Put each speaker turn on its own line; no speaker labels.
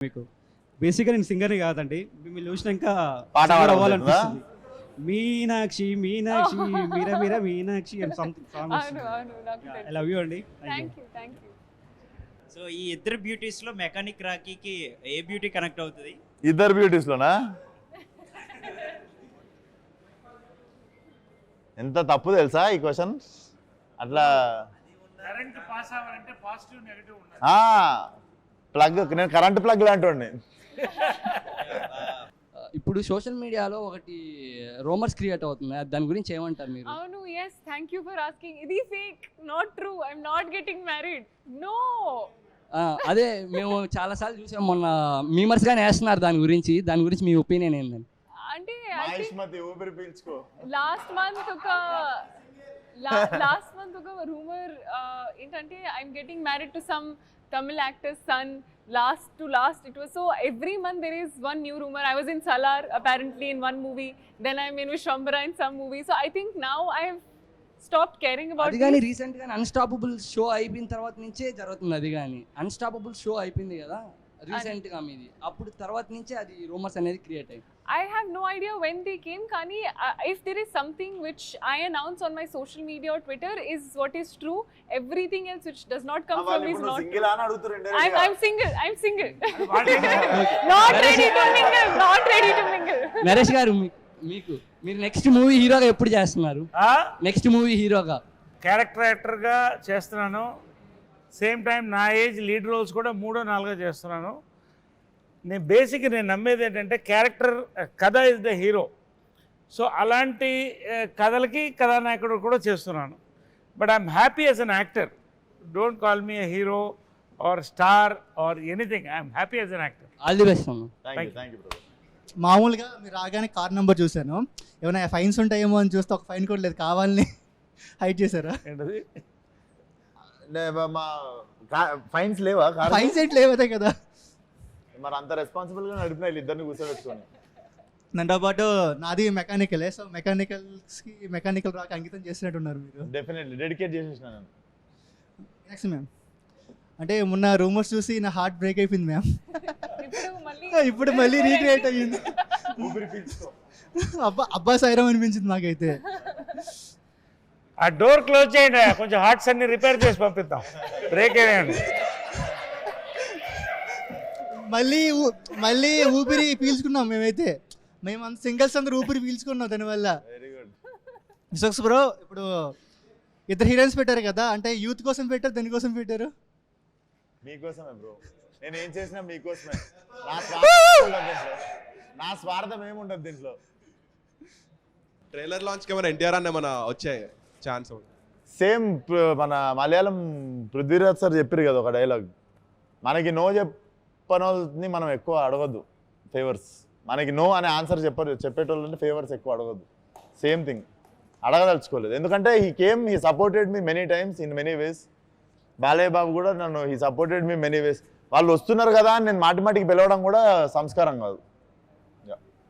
మీకు బేసిక్గా నేను సింగర్ని కాదండి, మిమ్మల్ని చూసినాక
పాట
singer
పాడాలనిపిస్తుందా?
అవ్వాలనిపిస్తుంది. మీనాక్షి మీనాక్షి మీర మీర మీనాక్షి అని సంథింగ్ సాంగ్
అవును అవును నాకు
ఐ లవ్ యూ అండి.
థ్యాంక్ యూ
సో ఈ ఇద్దరు బ్యూటీస్ లో మెకానిక్ రాకీకి ఏ బ్యూటీ కనెక్ట్ అవుతుంది?
ఇద్దరు బ్యూటీస్ లోనా? ఎంత తప్పు తెలుసా ఈ క్వశ్చన్? అట్లా
కరెంట్ పాస్ అవ్వాలంటే పాజిటివ్ నెగటివ్ ఉండాలి.
ప్లగ్, నేను కరెంట్ ప్లగ్ లాంటి.
ఇప్పుడు సోషల్ మీడియాలో ఒకటి రూమర్స్ క్రియేట్ అవుతుంది, దాని గురించి ఏమంటారు మీరు?
అవును yes thank you for asking. ఇది fake, not true. I'm not getting married. No.
అదే మేము చాలాసార్లు చూసాం, మొన్న మీమర్స్ గానే వేస్తున్నారు దాని గురించి మీ ఒపీనియన్ ఏంటండి?
అంటే
ఊపిరి పీల్చుకో.
లాస్ట్ మంత్ ఒక రూమర్ ఏంటంటే I'm getting married to some Tamil actor's son. Last it was so every month there is one new rumor. I was in Salar apparently in one movie, then I'm in Vishwambara in some movie. So I think now I have stopped caring about
అది కానీ recent గా unstoppable show అయిపోయిన తర్వాత నుంచే జరుగుతుంది. అది కానీ unstoppable show అయిపోయింది కదా రీసెంట్ గా మీది, అప్పుడు తర్వాత నుంచే అది రూమర్స్ అనేది క్రియేట్ అయ్యింది.
I have no idea when they came. Kani, if there is something which I announce on my social media or Twitter is what is true. Everything else which does not come from me is not true. I'm single. Not ready to mingle.
Naresh గారు, మీరు next movie హీరోగా ఎప్పుడు చేస్తున్నారు? Next movie హీరోగా
character యాక్టర్గా చేస్తున్నాను. Same time నా age lead roles కూడా 3, 4 చేస్తున్నాను. నేను నమ్మేది ఏంటంటే క్యారెక్టర్ కథ ఇస్ ద హీరో. సో అలాంటి కథలకి కథానాయకుడు కూడా చేస్తున్నాను. But I'm happy as an actor. Don't call me a hero or star or anything. I'm happy as an actor.
All the best అన్న.
మామూలుగా మీరు రాగానే కార్ నెంబర్ చూశాను, ఏమైనా ఫైన్స్ ఉంటాయేమో అని చూస్తే ఒక ఫైన్ కూడా లేదు, కావాలని హైట్ చేశారా?
ఏంటది?
ఫైన్స్ లేవా?
ఫైన్స్ ఏంటి లేవదే కదా.
మరి అంత రెస్పాన్సిబుల్ గా నడిపిన ఇద్దరిని కూర్చోబెట్టుకొని.
దాంతో పాటు నాది మెకానికలే, సో మెకానికల్ రాక అంకితం చేసినట్టున్నారు మీరు.
డెఫినెట్లీ డెడికేట్ చేసేసిన.
నెక్స్ట్ మ్యామ్, అంటే మొన్న రూమర్స్ చూసి నా హార్ట్ బ్రేక్ అయిపోయింది మ్యామ్. ఇప్పుడు మళ్ళీ రీక్రియేట్ అయ్యింది. అబ్బా సైరం అనిపించింది నాకైతే.
ఆ డోర్ క్లోజ్ చేయండి, కొంచెం హార్ట్స్ అన్ని రిపేర్ చేసి పంపిద్దాం. బ్రేక్ అయ్యండి.
మళ్ళీ ఊపిరి పీల్చుకున్నాం మేమైతే. మేము అంత సింగిల్స్ అందరూ ఊపిరి పీల్చుకున్నాం దానివల్ల. విశ్వక్స్ బ్రో, ఇప్పుడు ఇద్దరు హీరోయిన్స్ పెట్టారు కదా, అంటే యూత్ కోసం పెట్టారు, దానికోసం పెట్టారు?
మీకోసమే బ్రో, నేను ఏం చేసినా మీకోసమే. నా స్వార్థం ఏముండదు దీంట్లో.
ట్రైలర్ లాంచ్ కి ఏమైనా ఎన్టీఆర్ అన్న ఏమైనా వచ్చే ఛాన్స్?
సేమ్ మన మలయాళం పృథ్వీరాజ్ సార్ చెప్పారు కదా ఒక డైలాగ్, మనకి నో చెప్పని మనం ఎక్కువ అడగద్దు ఫేవర్స్. మనకి నో అనే ఆన్సర్ చెప్పేటోళ్ళంటే ఫేవర్స్ ఎక్కువ అడగద్దు. సేమ్ థింగ్ అడగదలుచుకోలేదు, ఎందుకంటే he supported me many times in many ways. Balayya Babu కూడా నన్ను he supported me many ways. వాళ్ళు వస్తున్నారు కదా అని నేను మాటికి పిలవడం కూడా సంస్కారం కాదు.